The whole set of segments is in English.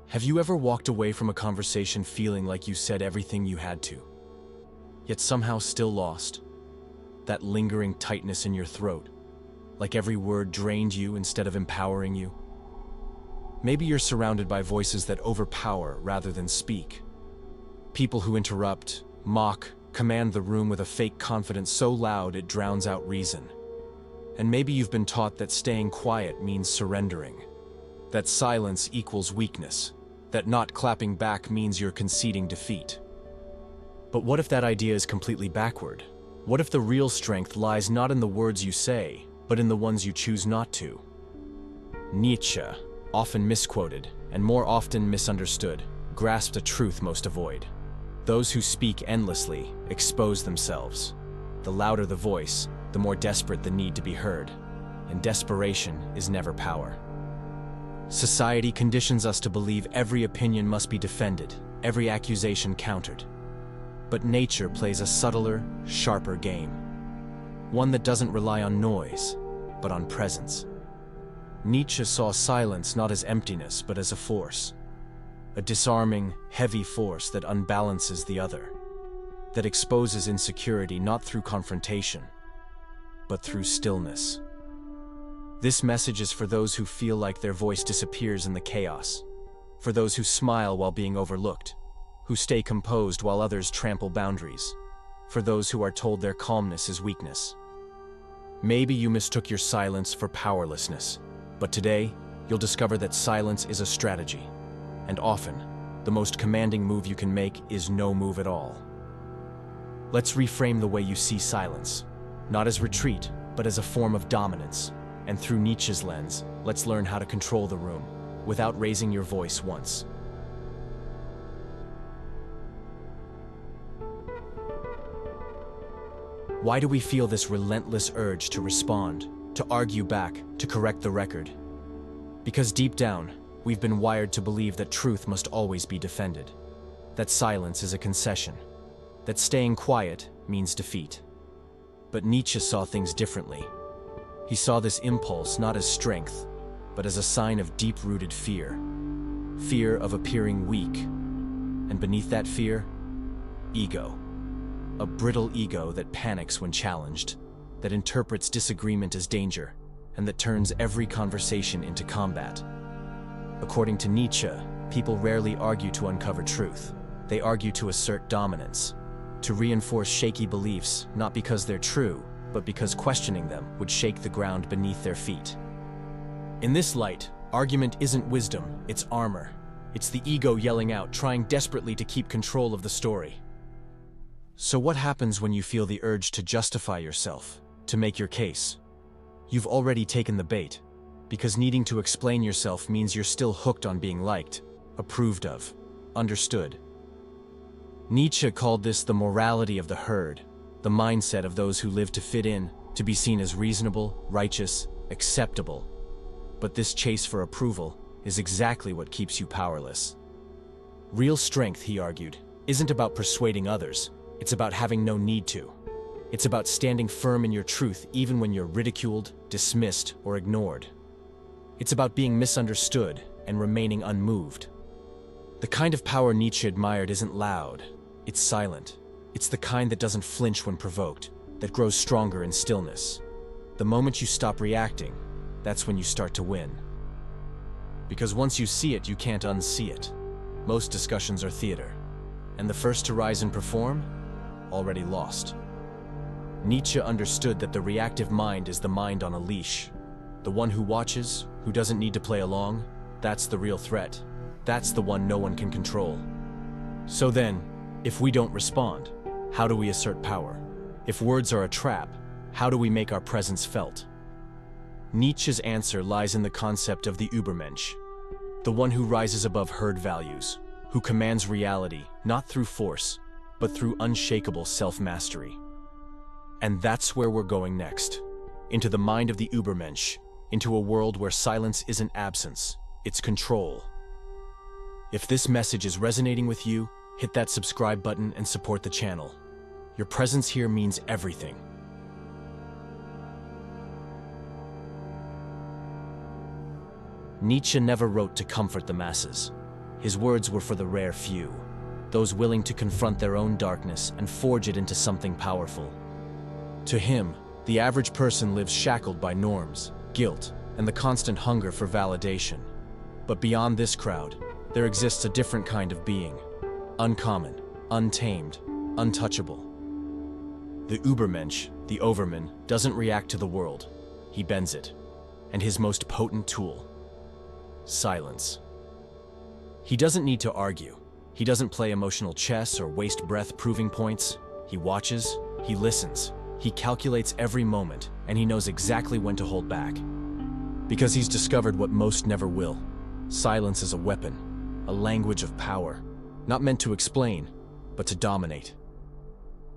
Have you ever walked away from a conversation feeling like you said everything you had to, yet somehow still lost? That lingering tightness in your throat, like every word drained you instead of empowering you? Maybe you're surrounded by voices that overpower rather than speak. People who interrupt, mock, command the room with a fake confidence so loud it drowns out reason. And maybe you've been taught that staying quiet means surrendering, that silence equals weakness, that not clapping back means you're conceding defeat. But what if that idea is completely backward? What if the real strength lies not in the words you say, but in the ones you choose not to? Nietzsche, often misquoted and more often misunderstood, grasped a truth most avoid. Those who speak endlessly expose themselves. The louder the voice, the more desperate the need to be heard. And desperation is never power. Society conditions us to believe every opinion must be defended, every accusation countered. But nature plays a subtler, sharper game. One that doesn't rely on noise, but on presence. Nietzsche saw silence not as emptiness, but as a force. A disarming, heavy force that unbalances the other. That exposes insecurity not through confrontation, but through stillness. This message is for those who feel like their voice disappears in the chaos. For those who smile while being overlooked. Who stay composed while others trample boundaries. For those who are told their calmness is weakness. Maybe you mistook your silence for powerlessness, but today, you'll discover that silence is a strategy. And often, the most commanding move you can make is no move at all. Let's reframe the way you see silence. Not as retreat, but as a form of dominance. And through Nietzsche's lens, let's learn how to control the room, without raising your voice once. Why do we feel this relentless urge to respond, to argue back, to correct the record? Because deep down, we've been wired to believe that truth must always be defended, that silence is a concession, that staying quiet means defeat. But Nietzsche saw things differently. He saw this impulse not as strength, but as a sign of deep-rooted fear. Fear of appearing weak. And beneath that fear, ego. A brittle ego that panics when challenged, that interprets disagreement as danger, and that turns every conversation into combat. According to Nietzsche, people rarely argue to uncover truth. They argue to assert dominance, to reinforce shaky beliefs, not because they're true, but because questioning them would shake the ground beneath their feet. In this light, argument isn't wisdom, it's armor. It's the ego yelling out, trying desperately to keep control of the story. So what happens when you feel the urge to justify yourself, to make your case? You've already taken the bait, because needing to explain yourself means you're still hooked on being liked, approved of, understood. Nietzsche called this the morality of the herd, the mindset of those who live to fit in, to be seen as reasonable, righteous, acceptable. But this chase for approval is exactly what keeps you powerless. Real strength, he argued, isn't about persuading others, it's about having no need to. It's about standing firm in your truth even when you're ridiculed, dismissed, or ignored. It's about being misunderstood and remaining unmoved. The kind of power Nietzsche admired isn't loud, it's silent. It's the kind that doesn't flinch when provoked, that grows stronger in stillness. The moment you stop reacting, that's when you start to win. Because once you see it, you can't unsee it. Most discussions are theater, and the first to rise and perform, already lost. Nietzsche understood that the reactive mind is the mind on a leash. The one who watches, who doesn't need to play along, that's the real threat. That's the one no one can control. So then, if we don't respond, how do we assert power? If words are a trap, how do we make our presence felt? Nietzsche's answer lies in the concept of the Übermensch, the one who rises above herd values, who commands reality, not through force, but through unshakable self-mastery. And that's where we're going next, into the mind of the Übermensch, into a world where silence isn't absence, it's control. If this message is resonating with you, hit that subscribe button and support the channel. Your presence here means everything. Nietzsche never wrote to comfort the masses. His words were for the rare few, those willing to confront their own darkness and forge it into something powerful. To him, the average person lives shackled by norms, guilt, and the constant hunger for validation. But beyond this crowd, there exists a different kind of being, uncommon, untamed, untouchable. The Übermensch, the overman, doesn't react to the world, he bends it. And his most potent tool: silence. He doesn't need to argue. He doesn't play emotional chess or waste breath proving points. He watches, he listens, he calculates every moment, and he knows exactly when to hold back. Because he's discovered what most never will. Silence is a weapon, a language of power, not meant to explain, but to dominate.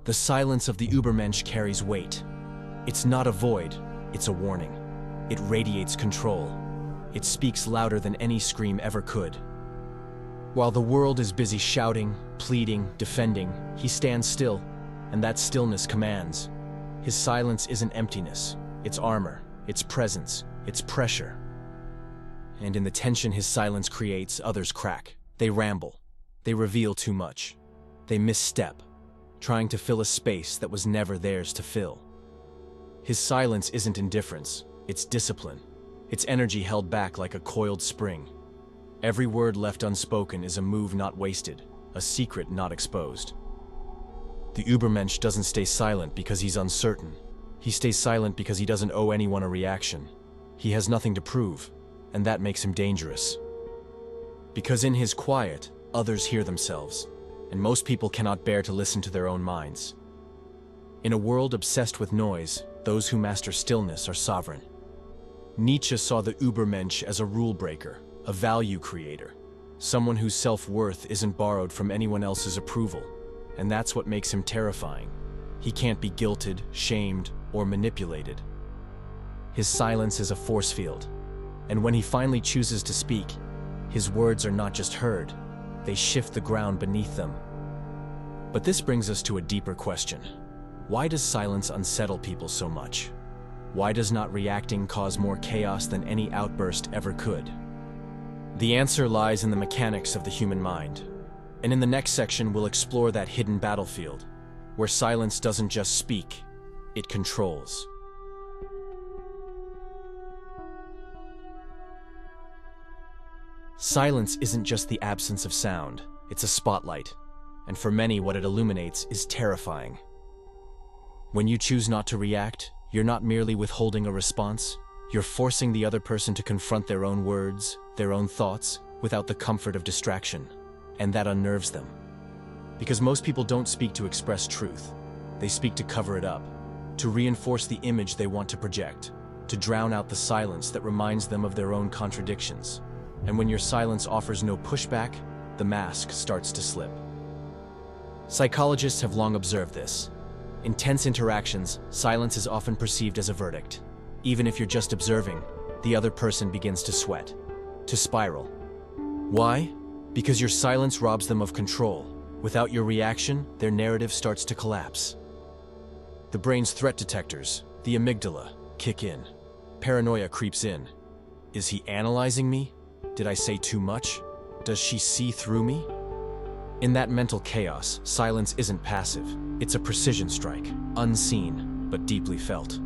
The silence of the Übermensch carries weight. It's not a void, it's a warning. It radiates control. It speaks louder than any scream ever could. While the world is busy shouting, pleading, defending, he stands still, and that stillness commands. His silence isn't emptiness, it's armor, it's presence, it's pressure. And in the tension his silence creates, others crack. They ramble. They reveal too much. They misstep, trying to fill a space that was never theirs to fill. His silence isn't indifference. It's discipline. It's energy held back like a coiled spring. Every word left unspoken is a move not wasted, a secret not exposed. The Übermensch doesn't stay silent because he's uncertain. He stays silent because he doesn't owe anyone a reaction. He has nothing to prove, and that makes him dangerous. Because in his quiet, others hear themselves, and most people cannot bear to listen to their own minds. In a world obsessed with noise, those who master stillness are sovereign. Nietzsche saw the Übermensch as a rule breaker, a value creator, someone whose self-worth isn't borrowed from anyone else's approval, and that's what makes him terrifying. He can't be guilted, shamed, or manipulated. His silence is a force field, and when he finally chooses to speak, his words are not just heard, they shift the ground beneath them. But this brings us to a deeper question. Why does silence unsettle people so much? Why does not reacting cause more chaos than any outburst ever could? The answer lies in the mechanics of the human mind. And in the next section, we'll explore that hidden battlefield, where silence doesn't just speak, it controls. Silence isn't just the absence of sound, it's a spotlight. And for many, what it illuminates is terrifying. When you choose not to react, you're not merely withholding a response, you're forcing the other person to confront their own words, their own thoughts, without the comfort of distraction. And that unnerves them. Because most people don't speak to express truth. They speak to cover it up, to reinforce the image they want to project, to drown out the silence that reminds them of their own contradictions. And when your silence offers no pushback, the mask starts to slip. Psychologists have long observed this. In tense interactions, silence is often perceived as a verdict. Even if you're just observing, the other person begins to sweat, to spiral. Why? Because your silence robs them of control. Without your reaction, their narrative starts to collapse. The brain's threat detectors, the amygdala, kick in. Paranoia creeps in. Is he analyzing me? Did I say too much? Does she see through me? In that mental chaos, silence isn't passive. It's a precision strike, unseen, but deeply felt.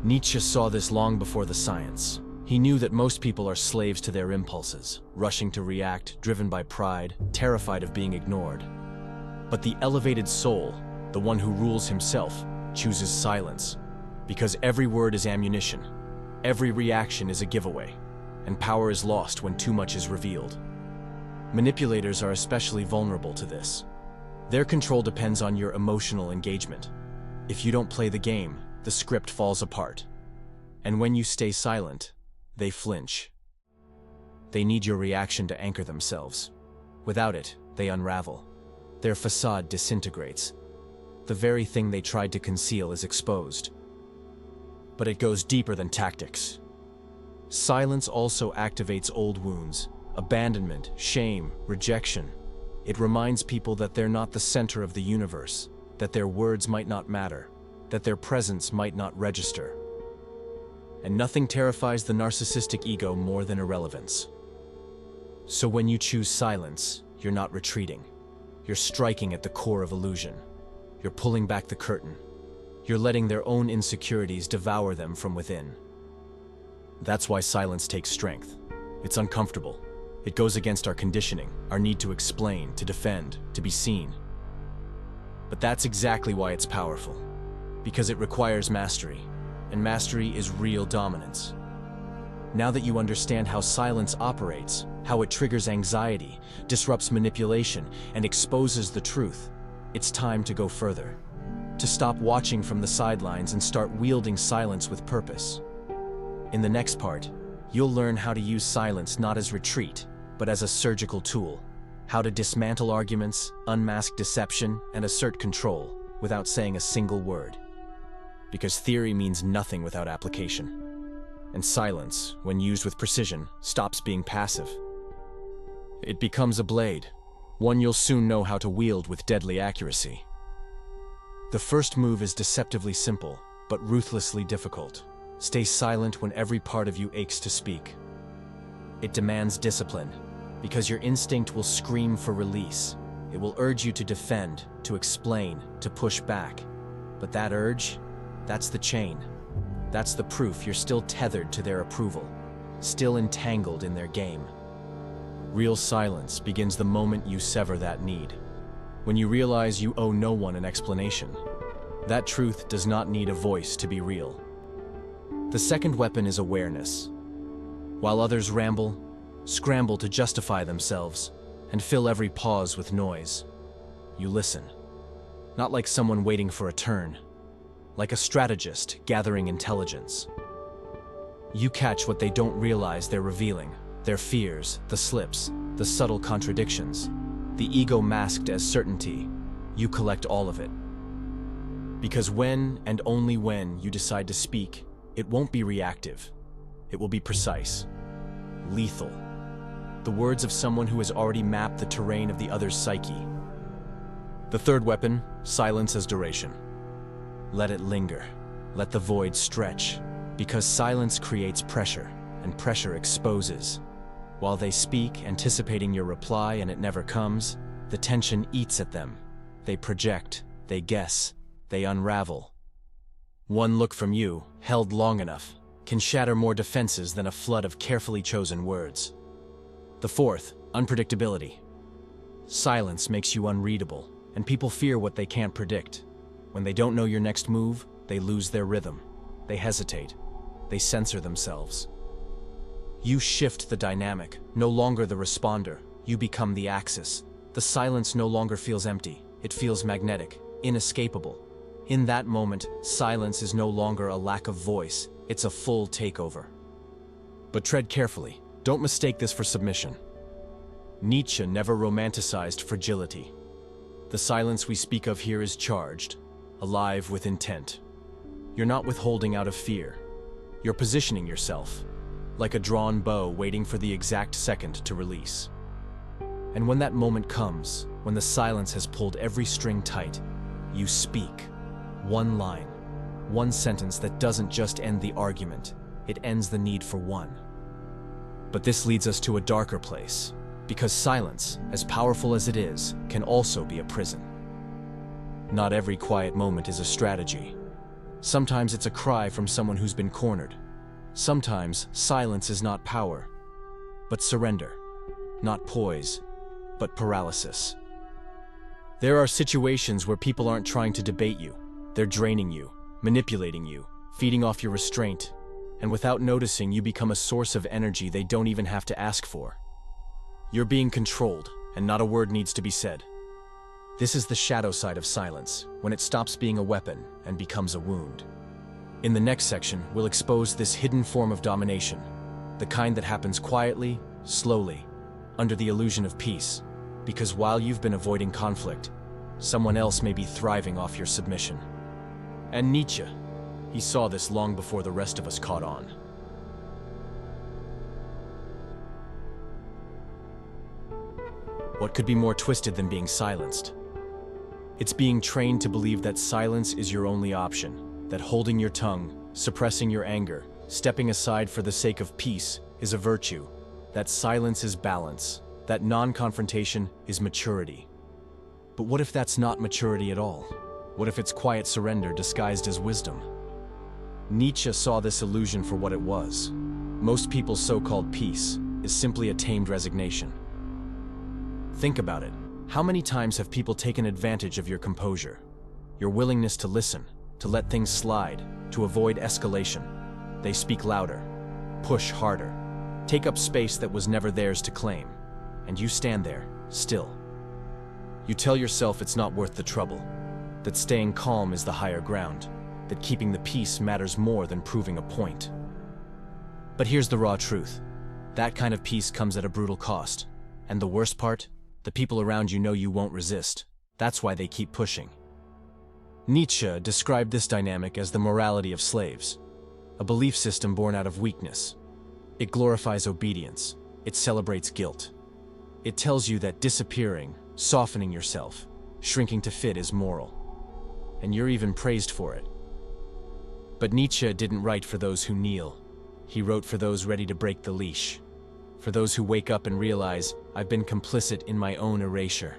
Nietzsche saw this long before the science. He knew that most people are slaves to their impulses, rushing to react, driven by pride, terrified of being ignored. But the elevated soul, the one who rules himself, chooses silence. Because every word is ammunition, every reaction is a giveaway, and power is lost when too much is revealed. Manipulators are especially vulnerable to this. Their control depends on your emotional engagement. If you don't play the game, the script falls apart. And when you stay silent, they flinch. They need your reaction to anchor themselves. Without it, they unravel. Their facade disintegrates. The very thing they tried to conceal is exposed. But it goes deeper than tactics. Silence also activates old wounds, abandonment, shame, rejection. It reminds people that they're not the center of the universe, that their words might not matter, that their presence might not register. And nothing terrifies the narcissistic ego more than irrelevance. So when you choose silence, you're not retreating. You're striking at the core of illusion. You're pulling back the curtain. You're letting their own insecurities devour them from within. That's why silence takes strength. It's uncomfortable. It goes against our conditioning, our need to explain, to defend, to be seen. But that's exactly why it's powerful. Because it requires mastery, and mastery is real dominance. Now that you understand how silence operates, how it triggers anxiety, disrupts manipulation, and exposes the truth, it's time to go further. To stop watching from the sidelines and start wielding silence with purpose. In the next part, you'll learn how to use silence not as retreat, but as a surgical tool. How to dismantle arguments, unmask deception, and assert control without saying a single word. Because theory means nothing without application. And silence, when used with precision, stops being passive. It becomes a blade, one you'll soon know how to wield with deadly accuracy. The first move is deceptively simple, but ruthlessly difficult. Stay silent when every part of you aches to speak. It demands discipline, because your instinct will scream for release. It will urge you to defend, to explain, to push back. But that urge, that's the chain. That's the proof you're still tethered to their approval, still entangled in their game. Real silence begins the moment you sever that need. When you realize you owe no one an explanation. That truth does not need a voice to be real. The second weapon is awareness. While others ramble, scramble to justify themselves, and fill every pause with noise, you listen. Not like someone waiting for a turn, like a strategist gathering intelligence. You catch what they don't realize they're revealing, their fears, the slips, the subtle contradictions, the ego masked as certainty. You collect all of it. Because when, and only when, you decide to speak, it won't be reactive. It will be precise, lethal. The words of someone who has already mapped the terrain of the other's psyche. The third weapon, silence as duration. Let it linger. Let the void stretch. Because silence creates pressure, and pressure exposes. While they speak, anticipating your reply, and it never comes, the tension eats at them. They project, they guess, they unravel. One look from you, held long enough, can shatter more defenses than a flood of carefully chosen words. The fourth, unpredictability. Silence makes you unreadable, and people fear what they can't predict. When they don't know your next move, they lose their rhythm. They hesitate. They censor themselves. You shift the dynamic, no longer the responder. You become the axis. The silence no longer feels empty. It feels magnetic, inescapable. In that moment, silence is no longer a lack of voice. It's a full takeover. But tread carefully. Don't mistake this for submission. Nietzsche never romanticized fragility. The silence we speak of here is charged, alive with intent. You're not withholding out of fear. You're positioning yourself, like a drawn bow waiting for the exact second to release. And when that moment comes, when the silence has pulled every string tight, you speak. One line, one sentence that doesn't just end the argument, it ends the need for one. But this leads us to a darker place, because silence, as powerful as it is, can also be a prison. Not every quiet moment is a strategy. Sometimes it's a cry from someone who's been cornered. Sometimes silence is not power, but surrender. Not poise, but paralysis. There are situations where people aren't trying to debate you. They're draining you, manipulating you, feeding off your restraint, and without noticing, you become a source of energy they don't even have to ask for. You're being controlled, and not a word needs to be said. This is the shadow side of silence, when it stops being a weapon and becomes a wound. In the next section, we'll expose this hidden form of domination, the kind that happens quietly, slowly, under the illusion of peace, because while you've been avoiding conflict, someone else may be thriving off your submission. And Nietzsche, he saw this long before the rest of us caught on. What could be more twisted than being silenced? It's being trained to believe that silence is your only option, that holding your tongue, suppressing your anger, stepping aside for the sake of peace is a virtue, that silence is balance, that non-confrontation is maturity. But what if that's not maturity at all? What if it's quiet surrender disguised as wisdom? Nietzsche saw this illusion for what it was. Most people's so-called peace is simply a tamed resignation. Think about it. How many times have people taken advantage of your composure? Your willingness to listen, to let things slide, to avoid escalation. They speak louder, push harder, take up space that was never theirs to claim, and you stand there, still. You tell yourself it's not worth the trouble, that staying calm is the higher ground, that keeping the peace matters more than proving a point. But here's the raw truth. That kind of peace comes at a brutal cost. And the worst part? The people around you know you won't resist. That's why they keep pushing. Nietzsche described this dynamic as the morality of slaves, a belief system born out of weakness. It glorifies obedience. It celebrates guilt. It tells you that disappearing, softening yourself, shrinking to fit is moral. And you're even praised for it. But Nietzsche didn't write for those who kneel. He wrote for those ready to break the leash. For those who wake up and realize, I've been complicit in my own erasure.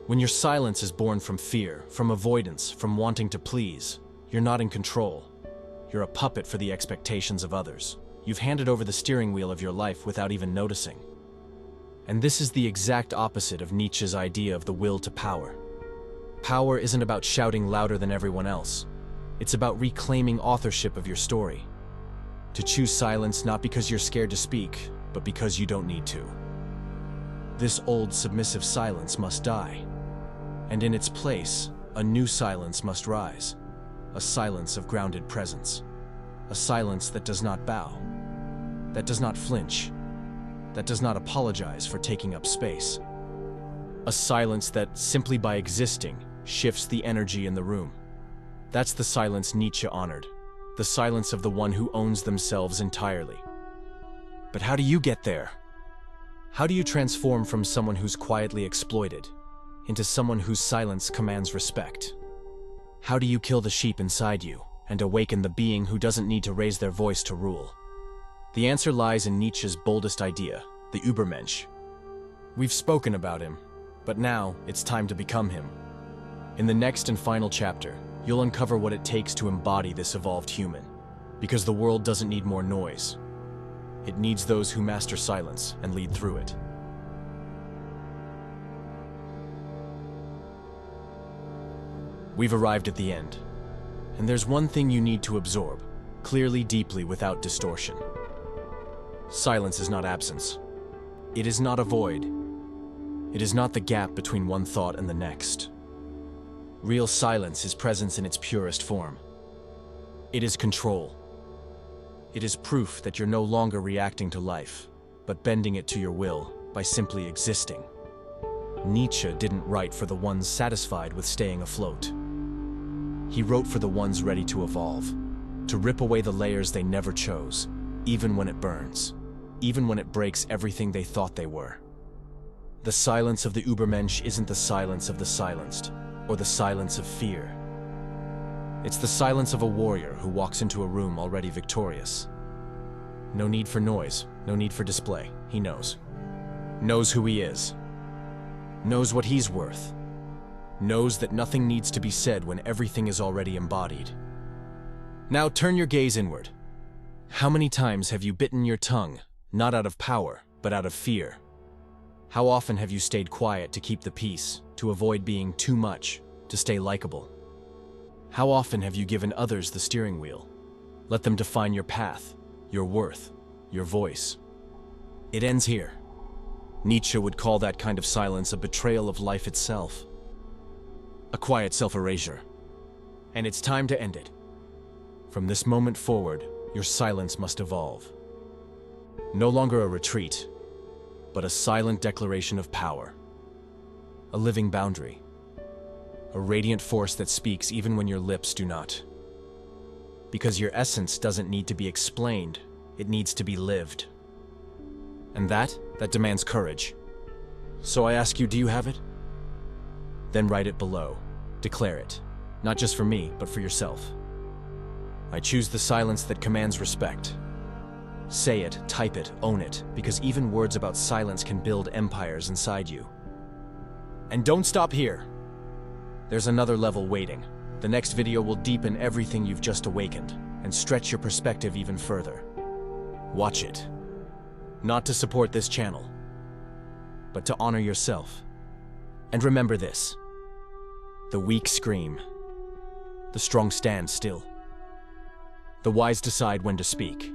When your silence is born from fear, from avoidance, from wanting to please, you're not in control. You're a puppet for the expectations of others. You've handed over the steering wheel of your life without even noticing. And this is the exact opposite of Nietzsche's idea of the will to power. Power isn't about shouting louder than everyone else. It's about reclaiming authorship of your story. To choose silence not because you're scared to speak, but because you don't need to. This old submissive silence must die. And in its place, a new silence must rise. A silence of grounded presence. A silence that does not bow. That does not flinch. That does not apologize for taking up space. A silence that, simply by existing, shifts the energy in the room. That's the silence Nietzsche honored. The silence of the one who owns themselves entirely. But how do you get there? How do you transform from someone who's quietly exploited into someone whose silence commands respect? How do you kill the sheep inside you and awaken the being who doesn't need to raise their voice to rule? The answer lies in Nietzsche's boldest idea, the Übermensch. We've spoken about him, but now it's time to become him. In the next and final chapter, you'll uncover what it takes to embody this evolved human. Because the world doesn't need more noise. It needs those who master silence and lead through it. We've arrived at the end. And there's one thing you need to absorb, clearly, deeply, without distortion. Silence is not absence. It is not a void. It is not the gap between one thought and the next. Real silence is presence in its purest form. It is control. It is proof that you're no longer reacting to life, but bending it to your will by simply existing. Nietzsche didn't write for the ones satisfied with staying afloat. He wrote for the ones ready to evolve, to rip away the layers they never chose, even when it burns, even when it breaks everything they thought they were. The silence of the Übermensch isn't the silence of the silenced, or the silence of fear. It's the silence of a warrior who walks into a room already victorious. No need for noise, no need for display. He knows. Knows who he is. Knows what he's worth. Knows that nothing needs to be said when everything is already embodied. Now turn your gaze inward. How many times have you bitten your tongue, not out of power, but out of fear? How often have you stayed quiet to keep the peace, to avoid being too much, to stay likable? How often have you given others the steering wheel? Let them define your path, your worth, your voice. It ends here. Nietzsche would call that kind of silence a betrayal of life itself. A quiet self-erasure. And it's time to end it. From this moment forward, your silence must evolve. No longer a retreat, but a silent declaration of power. A living boundary. A radiant force that speaks even when your lips do not. Because your essence doesn't need to be explained, it needs to be lived. And that demands courage. So I ask you, do you have it? Then write it below. Declare it. Not just for me, but for yourself. I choose the silence that commands respect. Say it, type it, own it, because even words about silence can build empires inside you. And don't stop here. There's another level waiting. The next video will deepen everything you've just awakened and stretch your perspective even further. Watch it. Not to support this channel, but to honor yourself. And remember this: the weak scream, the strong stand still. The wise decide when to speak.